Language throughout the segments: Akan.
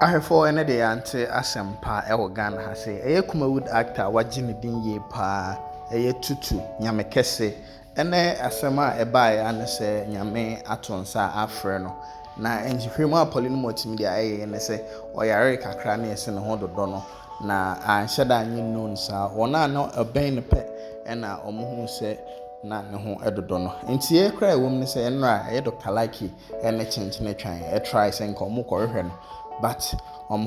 ahefo ene de ante asempa ewo Ghana ha se eye Kumawood actor wagine din ye pa eye Tutu nyame kese ene asema ebae ane se nyame atonsa afre no na enjihwemu a Poleeno Multimedia ene se oyare kakra na ese ne ho dodo no na anhyeda anyi known sa wona no eben ne pe ena omohu se na ne ho edodo no enti e kra ewom ne se enra eye Dr. Lucky ene chenchene twan e try se nka omokorhwe no but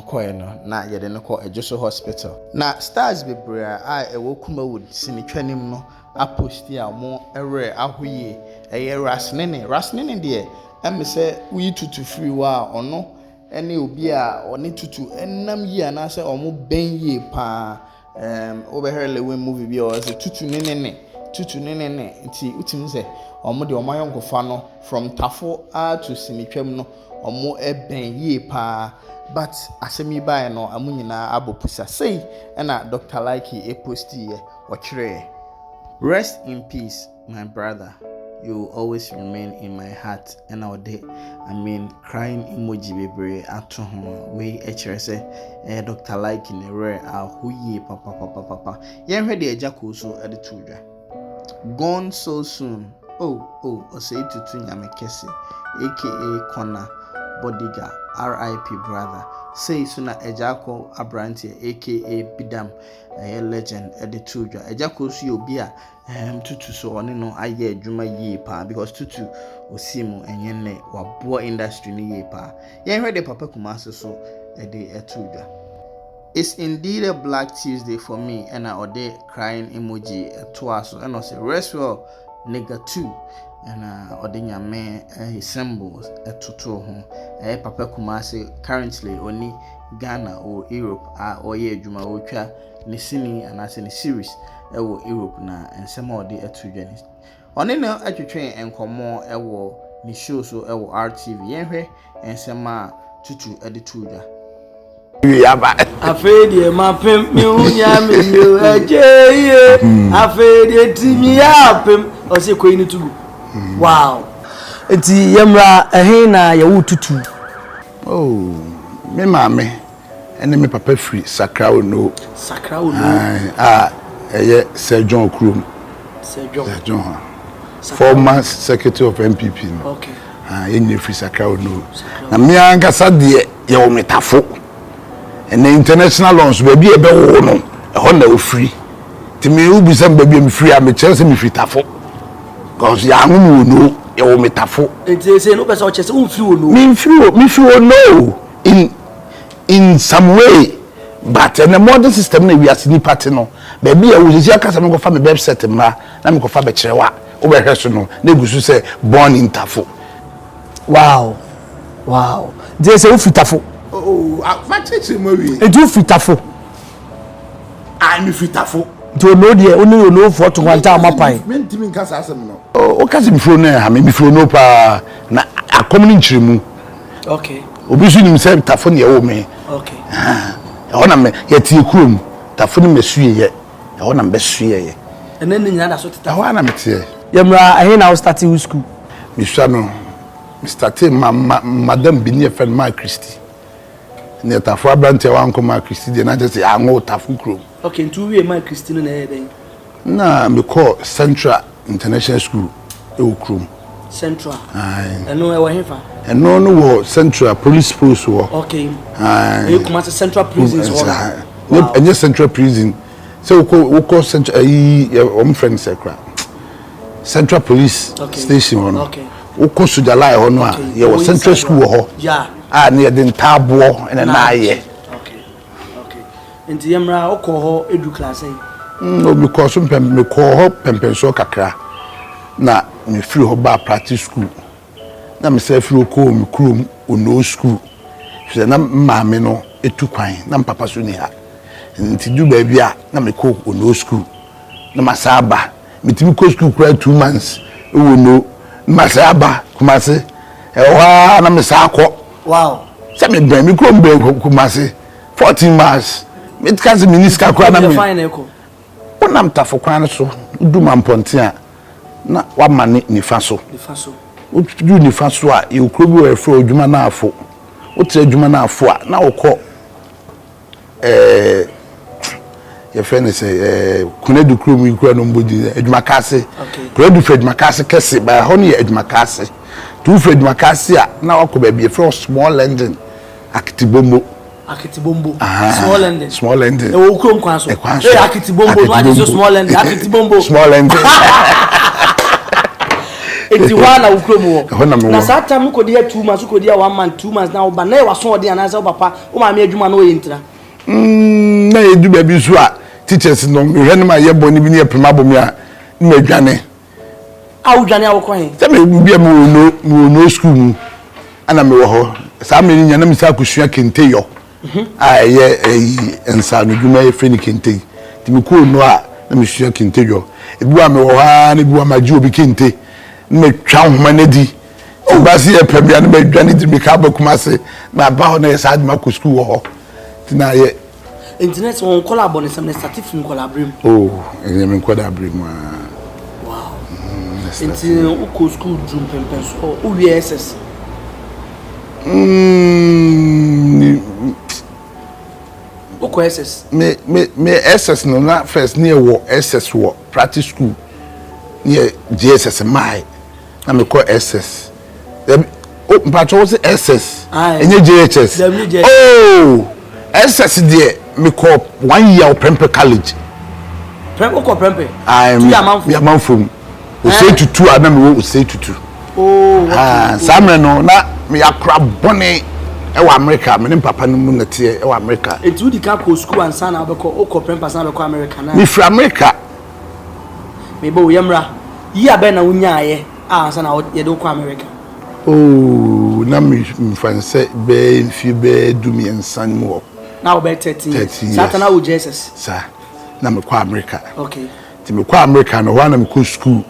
koeno na yede no ko Ejoso hospital na stars bebrea a ewo Kumawood sinitwanim no aposti a mo ere ahoye eye rasnene de emse wi Tutu free wa ono ene obi a oni Tutu enam yi anase omo ben yi pa obehere we movie bi o se Tutu nene nti utim se omo de omayonkofa no from Tafo to sinitwam no omo eben yi pa but asemi bae no amunyina abopusa sei na Dr. Lucky e posti ye ochire rest in peace my brother, you will always remain in my heart and all day. I mean crying emoji bebre ato ho we echere se Dr. Lucky ne rare ahoye papa yen hwe de Agya Koo so e de tudwa gone so soon. Oh say Tutu nyame kese aka Corner Bodyguard RIP brother say suna Agya Koo abrantie aka Bidam a legend ede tudwa Agya Koo so obi a Tutu so one no aye adwuma yie pa because Tutu osimu enyenle wabo industry ni yie pa yen hwe de papa Kumasi so ede etudwa. It's indeed a Black Tuesday for me and I ode crying emoji twaso and I say rest well nigga too and ode nyame symbols Tutu ho papa Kumasi currently only Ghana or Europe or ye adwuma o twa ne sini anase ne series ewo Europe na ensema ode etudwanis one na atwetwen enkomo ewo ni show so ewo RTV yenhwe ensema Tutu ede tudwa afede mapem mi unya mi yo ejeye afede timi apem ose koyi ni tugu wow enti yemra ehin na ye Tutu me mame ene me papa free sakra ono eye Sir John Krum former secretary of MPP no okay ye free sakra ono na me angasa de ye wo metafo ene international loans baby e be wo no e ho na o free ti me u bisam baby me free a me chance me free tafo cause ya hu no ye wo metafo enti say no person o chese un free wo no me free wo no in some way but in the modern system we are sini party no baby e wo sisi akasa me go fa me website mra na me go fa be kirewa wo be hweso no na gusu say born in Tafo wow they say u free Tafo Fatete Marie. E do fitafo. I'm fitafo. Do no dey only you know for to one time mapai. Mentimi nkasa asem no. O kasi mfro na ha me mfro no pa na akomni nchiremu. Okay. Obi su nim say tafo ne wo me. Okay. E wona me yeti kurom tafo ne mesue ye. E wona me besue ye. Enen ni nyada so tita. E wona me tie. Yemra ahe na start school. Me sha no. Me started madam Bini friend my Christy. Ne Tafo abrante wan koma Christy de na just anwo Tafo krom. Okay, ntu we my Christy no na eden. Na me call Central International School e krom. Central. Eno e wo hefa. Eno no wo Central Police Post wo. Okay. E Kumasi Central Prisons wo. No, enye Central Prison. So we call Central my friend Sekra. Central Police Station wo. Okay. We call Sujala ho no a ye wo Central School ho. Yeah. Near the tabo and na ye. Okay. Enti yemra okoho edu class eh. No because me call ho pempenso kakra. Na me free ho ba practice school. Na me say free ko me krom ono school. So na maame no etu kwan na papa so ni ha. Nti du ba bia na me ko ono school. Na masaba me timi ko school kura 2 months. E wono masaba Kumasi. E wa na me sa akọ. Wow. Say me bring me krom be Kumasi 14 miles. Me tika se miniska kwa na me. Fine eko. Wonam Tafo kwan so du mamponte a na wa mane nifa so. Nifa so. Du nifa so a e okro bi we fro odwuma na afo. wotre adwuma na afo a na wokɔ your friend say kunedu krum ikura no mbodi adwuma kase kunedu fred makase kese ba ho ne adwuma kase tu fred makase a na wakɔ ba bi from small ending akitibombo small ending e wo krom kwan so akitibombo no adi so small ending eti wana wo krom wo na sata mu kodi 2 months kodi 1 month 2 months na wo ba na e waso odi anasa wo papa wo ma me adwuma na wo yentira na edu ba bi so a teachers no hwe ne ma ye boni bi ne pema bomi a na adwane awudwane awokwan se me bia mu no school mu ana me wo ho sa me nya na me sa kusua kente yo ye ensa no dwuma ye free ni kente ti me ko no a na me sua kente yo ebi wa me wo ha na bi wa ma ji obi kente me twa homa na di o ba se ye pebia na me adwane ti me ka ba Kumasi na ba ho na ye sa aduma ko school wo ho ti na ye internet on collab on some certificate collaborate. Oh, and me collaborate. Wow. It's uko school drum pempen so o SS. Uko SS. Me SS no na first near wo SS wo practice school. Near JSS my. Na me call SS. Oh, patrol say SS. Enye JHS. Oh, SS there. Me call 1 year Prempe College. Prempe ko Prempe? I'm Yaman from. We say Tutu, I know we say Tutu. Oh, Samre no na me akra bone e wa America, me papa no mu nete e wa America. E tu di ka ko school and sana obeko o Prempe sana obeko America na. Me from America. Me bo yemra. Yi abe na wunya aye. Sana ye do ko America. Oh, na me fanse be mfi be du mi ensan mu. Now about 13 years. Satana wo Jesus. Sir. Na me kwa America. Okay. Ti me kwa America no wa na me ko school.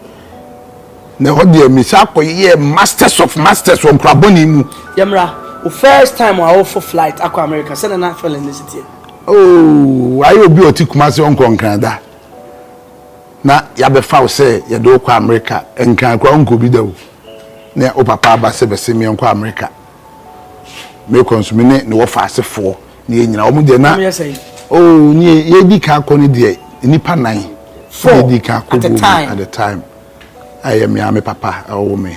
Na ho de me sa koye masters of masters on kraboni mu. Yemra, the first time I offer flight akwa America, say na fell in the city. Oh, ayi obi oti Kumasi on Canada. Na ya be fa say ye do kwa America, enkan kwa onko bi dawo. Na o papa ba se be se me on kwa America. Me consume ne wo fa asefo. Ni nyina omu de na oh ni ye di ka ko ni de nipa 9 4 at the time I am ya me papa awo me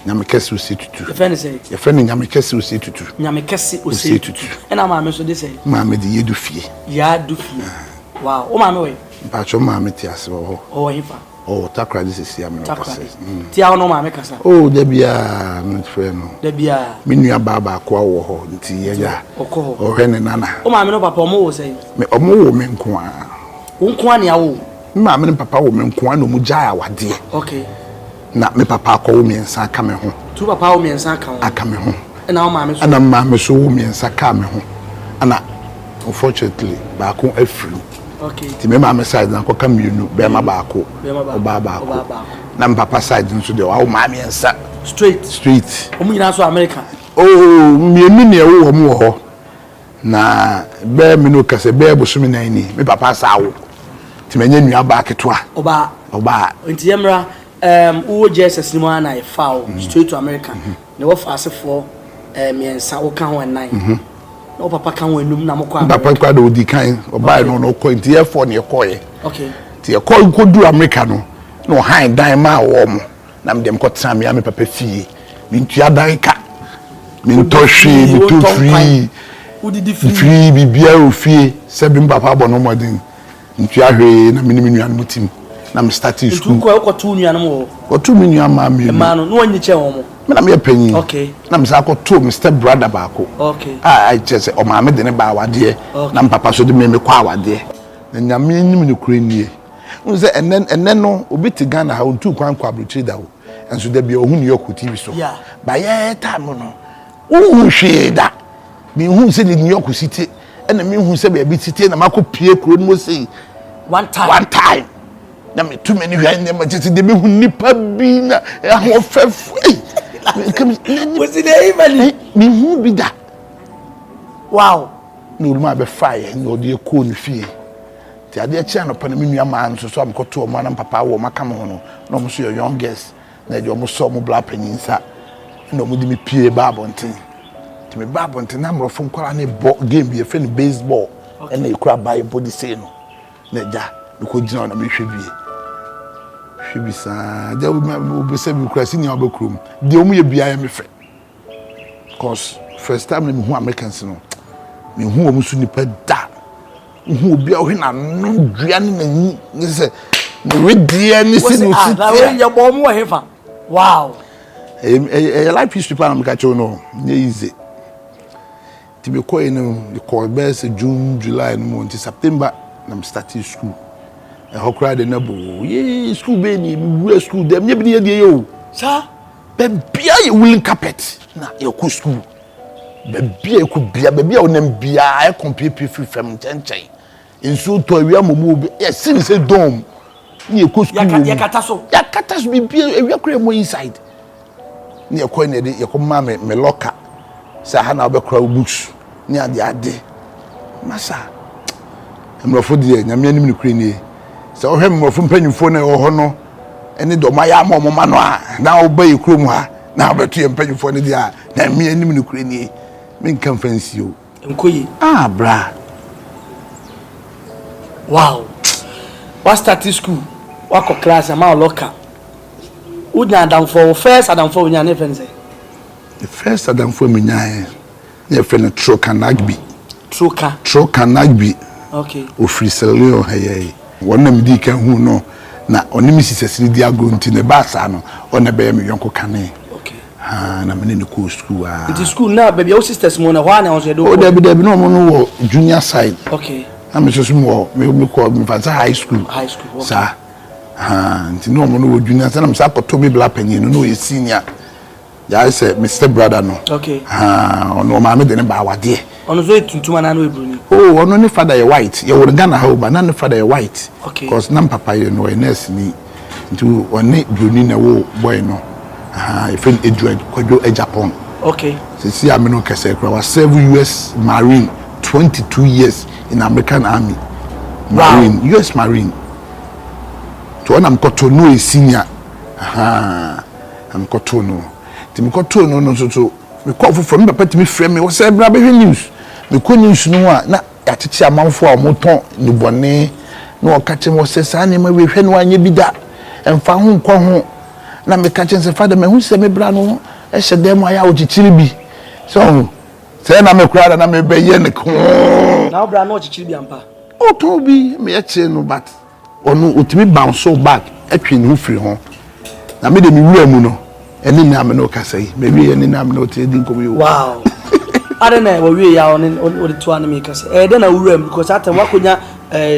na me kesi usi tutu the friend say your friend nya me kesi usi tutu nya me kesi usi tutu e na ma me so de say ma me de yedu fie ya du fie wow o ma me we pa cho ma me ti ase wo o hifa oh takra this is ya me no ti a no ma me kasa oh de bia no friend no de bia me nua baba ko wo ho nti ye ya okọ o hwe ne nana o ma me no papa o mo wo say me o mo wo me nko a wo nko a ne awo ma me papa wo me nko a no mu jaa awade okay na me papa ko wo me nsa ka me ho tu papa wo me nsa ka ho aka me ho na o ma me so ana ma me so wo me nsa ka me ho ana unfortunately ba ko afiri okay ti me ma me side na ko ka mienu be ma ba ko ba ba ko na me papa side nso de wa ma me nsa straight o mu nyina so America oh mienu ne wo mo ho na be me no kase be bo so me nan ni me papa sa wo ti me nya nua ba ketwa oba nti yemra wo Jesus ni mo ana e fa straight to America ne wo fa asefo me nsa wo ka ho 9 no papa kan wanum na mokọ America papa kwa do di kan oba no ko nti e for ne ko ye okay ti e ko du America no han dan ma wo mo na me dem ko tra me papa fie mi ntua dan ka mi ntohwe mi to free udidi free bibia ofie se bi papa bo no modern ntua hwe na me nua no mutim na me starting school ko to nua no mo ko to me nua ma me ma no onyi che wo mo me na me panyin okay na me sa ko to me step brother ba ko okay I just o ma me de ne ba awade na papa so de me kwa awade na nyame nim ne kure nie unse enen no obi ti Ghana ha untu kwan kwa abrochi da wo enso da bia ohun York TV so ba ye time no ohun hwe da mi hu se ni New York City ena mi hu se be bi city na makopie kuro no say one time na me too many hwan dem tete de me hu nipa bi na ho fef was it even me hu bi da wow no ma be fire no de ko ni fie ti ade chia no pa na me nua ma nso so am koto mo na papa wo maka mo no no mo so your youngest na de mo so mo bla panyinsa no mo de me pie ba bonten to me bab on the number of phone call and a game be a friend baseball and they crab by a body say no. Neja, because you know, should be sad. There will be 7 cracks in your book room. The only be I am a friend. Because first time in who Americans know, me who almost soon put that. Who will be out here and Drian and say, with the end, your bomb were wow. A life history plan, I'm catching no, easy. To be quiet, the call best June, July, and month September, I'm starting school. And how cried the neighbor, yeah, school baby, we school them, never near you, sir. But be a willing carpet, not your cool school. Baby could be a baby on them, be a complete free from Tenchai. In so to we are moving, yes, since a dome. Near cool school, Yakatas be a cream inside. Near coin, your command, me locker. Sahana be crowd books near the ade. Massa. I'm not for the Yamian Ukraine. So him more from penny phone or honor. Any do my arm or manoa. Now obey your crumha. Now bet you and penny phone there. Then me and Ukraine. Men can fancy you. Ah, bra. Wow. What started school? What class am I locker? Would not down for first, I don't for your never say. The first Adam for me, your friend Troka Nagby. Troka Nagby. Okay. O free Salio, hey, one of them can who know. Now, on the Mrs. Lydia going to the Bassano, on the baby, Uncle Cane. Okay. And I'm in the cool school. It is school now, baby. Your sister's one of one ounce. Oh, there be no more junior side. Okay. I'm just more, maybe call me for high school. High school, sir. And no more junior, and I'm Sapa to be black and you know, a senior. I said, Mr. Brother, no. Okay. No, mamma didn't buy what dear. On the way to an annual bruni. Oh, on only father a white. You would gonna hold, but none father a white. Okay. Because none papa, you know, a nurse me into one neck bruni a woe boy no. If in a Japan. Okay. See, I'm no Casekra was 7 US Marine, 22 years in American Army. Marine, wow. US Marine. To one I'm Cotonou is senior. I'm Cotonou. Tim Cotonou no so. Me call from me papa me frame me was say bra be news. Me ko news no a na ya tete amanfo a moton ni bone na o ka che mo se sa na ma we hwe no anya bi da emfa ho nkɔ ho na me ka che se father me hu se me bra no e hye dem aya o chichiri bi so say na me kura na me be ye ne ko na bra no chichiri bi ampa o to bi me che no but onu utimi bounce back atwi ne hu free ho na me de me wura mu no eni na me no ka say maybe eni na me no te din ko yo wow I don't know what we are on the two animators. Then I will because at a wakunya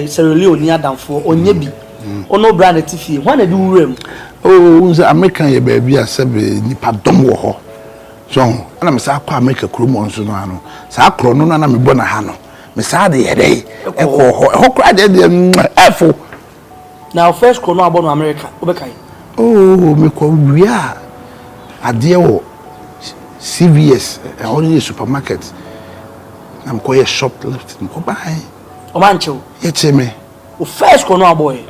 Sierra Leone near down for Onyebi. Or no brand TV. When I do room. Oh, the American ye baby a sebe nipa dom wo ho. So, ana me sa kwa make a krumo nso no ano. Sa kro no na me bona ha no. Me sa de ye dey. E ko ho. E ho kra de efo. Now first kro no abon America. Obekai. Oh, me ko wia. Ade wo CVS, only a supermarket. I'm going to shoplift. I'm going to buy. O mancho. Yet me. O first corner boy.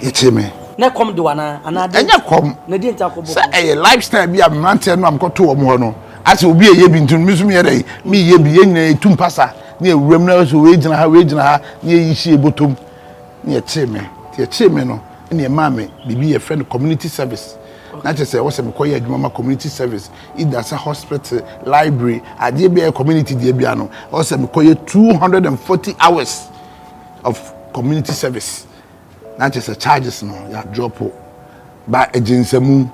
Yet me. Na come do ana. Anya come. Na di nta ko bo. Say a lifestyle be a man tell no am go to omo no. As will be a ye bintu misum ye dey. Me ye bi ye nyina etum pasa. Na ewuram na so we gina ha na ye hie botom. Na yet me. Yet me no. Na ye ma me bibi a friend community service. Not just say what's a community community service. It does a hospital, library, a DBA community DBano. Also, 240 hours of community service. Not just a charges no, ya drop by a Jinsemu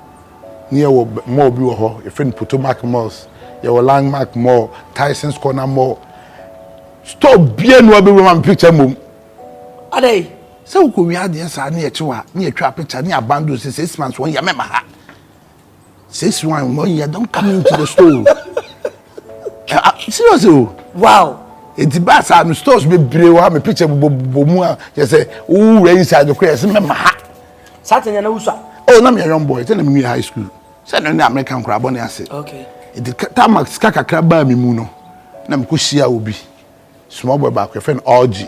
near more Buho, a friend Potomac Malls, your Landmark Mall, Tyson's Corner Mall. Stop being one picture moon. Are they? So we had the answer near trap picture near Bandu 6 months when you remember her. 6 months when you don't come into the store. Seriously? Wow. It's bad and stores be brave. I have a picture of Bomua. You say, oh, inside the crest. Remember her. Saturday and Usa. Oh, I'm a young boy. Tell me high school. Send an American crab on the asset. Okay. It did Tamax Kaka crab by me muno. Nam Kushia will be small boy back, a friend Orgy.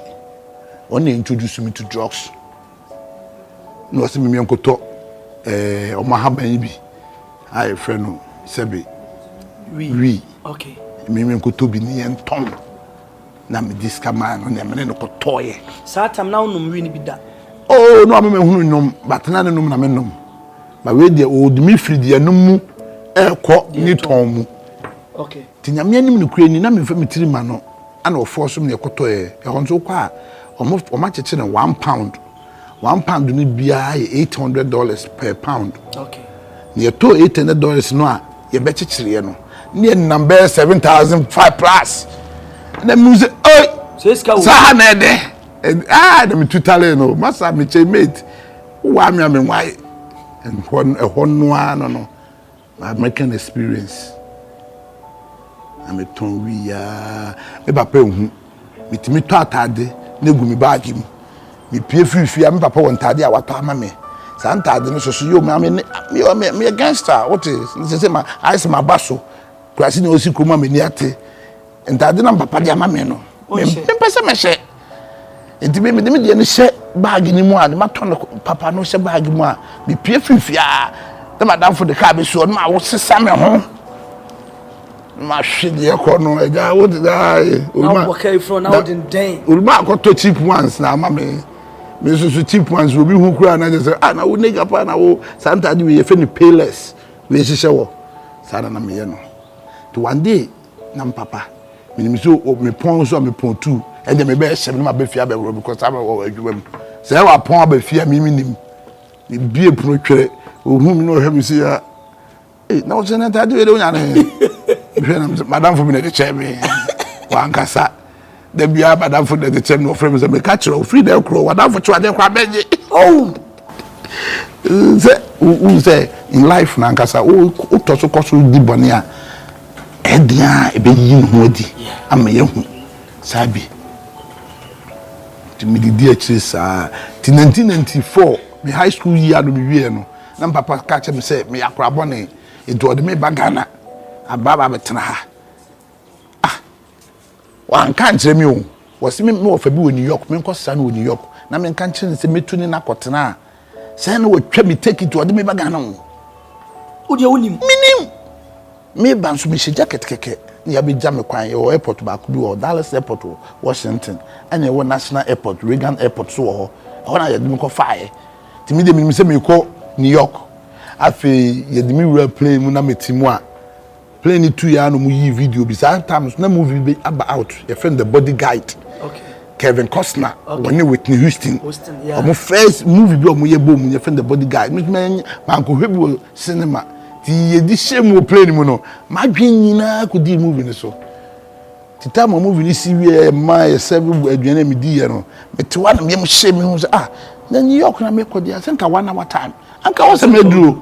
Only introduced me to drugs. No, see me uncle talk. Omaha baby. I friend Sebi. We. Okay. me ko to bi ni en ton na me diska man no na me no ko toye satam na unum wi ni bi da oh no me hunu nom but na num na me nom ba we de o de mi free de num mu e ko ni ton mu okay ti nyame anim no kure ni na me fa me tiri ma no ana o force me ko toye e ho nso kwa o ma cheche na £1 £1 ni bia $800 per pound okay ni to $800 no a ye be chechire no ni number 7,005 plus na music oi sa na de na me tutale no masa me chemate wa me why and no my American experience I'm a ton we me papa hu mitimi to atade na gu mi bag mu me pie free am papa won tade a wato ama me sa ntade no so yo me gangster what is say my ice my baso kwasi na osi kuma me ni ate ntade na papa de ama me no me pese me hye enti me de ne hye bag ni mu a ma ton papa no hye bag mu a me pie free the madam for the car be so ma wo sesa me ho ma hwede e ko no eja wo de dai ulma okay from now den den ulma ko to cheap ones na ma me so cheap ones obi hu kura na say na wo nega pa na wo santa de we fe ni payless we hihye wo sada na me ye no to one day na papa me so me pon so me pon tu e de me be hye me ma be fia be ro because am wo adwuma mu say wa pon ba fia me nim me bie pro twere ohum no hwe me see ya na wo sene ta de we nya na madam for me de che me wan kasa de bia madam for de che no frame me catch o free de kro madam for chwa de kwa beje oh say in life na kasa o to so koso di bone a edia e be yi ho adi ama ye hu sabi ti me di akiri sa ti 1994 me high school year no me wie no na papa catch me say me akra bone e do de me bagana ababa betena ha wan kan kire mi o wose me ofa bi wo New York me nkosa na wo New York na me kan kire se metuni na kotena say na wo twa me take it wo de me bagana wo de wonim minim me ban so me she jacket keke ya be jam kwan ye airport ba ku bi wo Dallas airport Washington and wo National Airport Reagan Airport so ho na ye de me ko fire ti me de me se me ko New York afi ye de me wura plane mu na metimu a plane 2 year no mu yi video bi sometimes na movie be about your friend the body guide okay Kevin Costner when you Whitney Houston yeah omo first movie bi omo ye bom your friend the body guide me man ko hwebi cinema ti ye di shame plane mu no ma dwen nyina ko di movie ni so ti ta mo movie ni si wie ma ye seven aduane me di ye no me ti wa na me shame hu say na New York na me ko di asenka 1 hour time anka wo se me duro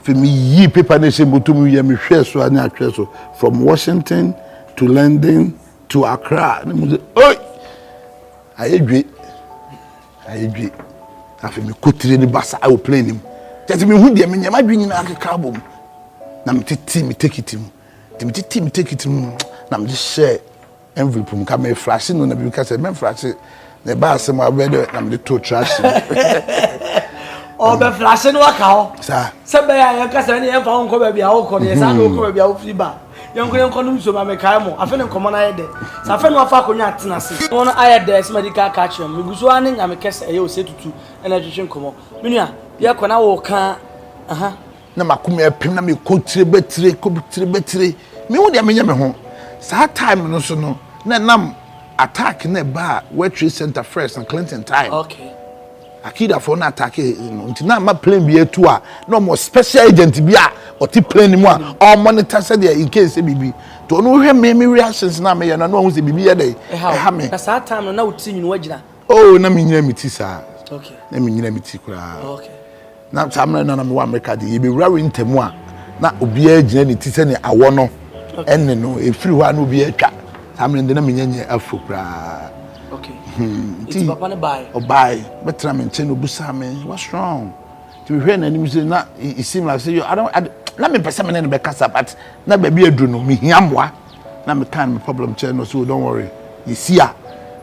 for me yi paper nation botum ye me hwe so anya hwe so from Washington to London to Accra na mu oi ayedwe afi me kotire ni basa I will play him tete me hu de me nyama dwi nyina akeka bom na me titi me take it him na me share envelope mu ka me flash no na bi ka say me flash na ba asem abede na me to trash o be flash no aka ho se be ya yan kasa ni yan fa onko ba bia wo ko ne sa no ko ba bia wo fi ba yan ko no so ba me kai mo afa ne nkomo na ye de sa afa no afa akonya atena se won aye de medical catch me guso an nya me kesa e o se tutu na twetwe nkomo menua ye ko na wo ka aha na makumi epem na me ko tire betire me wo de me nya me ho sa time no so no na nam attack na ba World Trade Center first and Clinton time okay akida for na attack nti na ma plane bi etu a no more special agent bi a o ti plane mu a o monitor say there in case bibi to no hwe me reactions na me na no hu say bibi ye dey ha me na sa time na wuti nyinu wagina oh na me nyina miti sa okay na me nyina miti kura okay na samna na me wa America dey be wura we ntemu a na obi agina ni ti se ne awo no enne no e free ho na obi atwa samna de na me nyanya afo kura okay it's papa ne buy better me chen obusa me what's wrong to hear na nim say na it seem like say I don't let me person me na be kasa but na ba bi adru no me hiamwa na me kan me problem chen no so don't worry you see a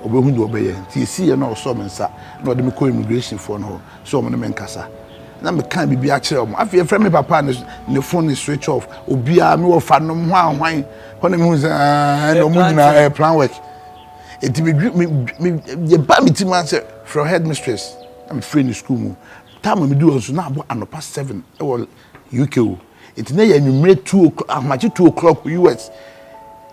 obehu do obeye you see na so me nsa na ode me call immigration for no so me kasa na me kan bibi a kire o afie frɛ me papa ne phone is switch off obia me wo fa no hwan hɔ na me hu say no mu nyina plan work enti me ye ba me team answer from headmistress I'm free in school mu time me do so na abo anopa 7 e wo UK o enti na ya nwumre 2 o'clock amachi 2 o'clock US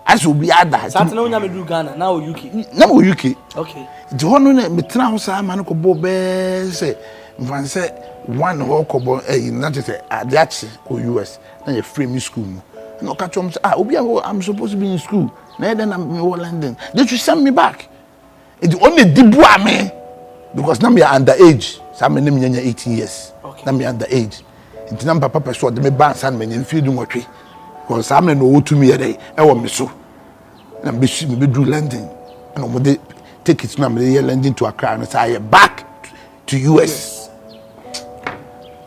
as obi ada Sat na onya me do Ghana na o UK na o UK okay enti hono na me tena ho sa ma no ko bo be say mfan say one ho ko bo na te say adiachi ko US na ya free me school mu no catch them say obi I'm supposed to be in school na then I'm in London they should send me back it only dibu ame because now me underage so me name 18 years now me underage nti na papa person de me ban san me nfi du nwotwe because am no wo to me dey e wo me so na me do London and mo dey take it na me London to Accra and say back to US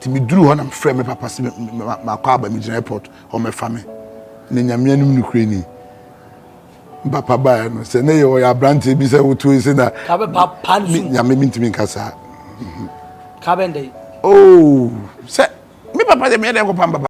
ti me duru ho na me frɛ me papa se ma kwa ba me airport o me fa me ne nyame anum no krani papa ba no se ne yo ya branch bi se wo to se na ka be papa nyame mintimi nkasa ka bende oh se me papa de me dey ko pamba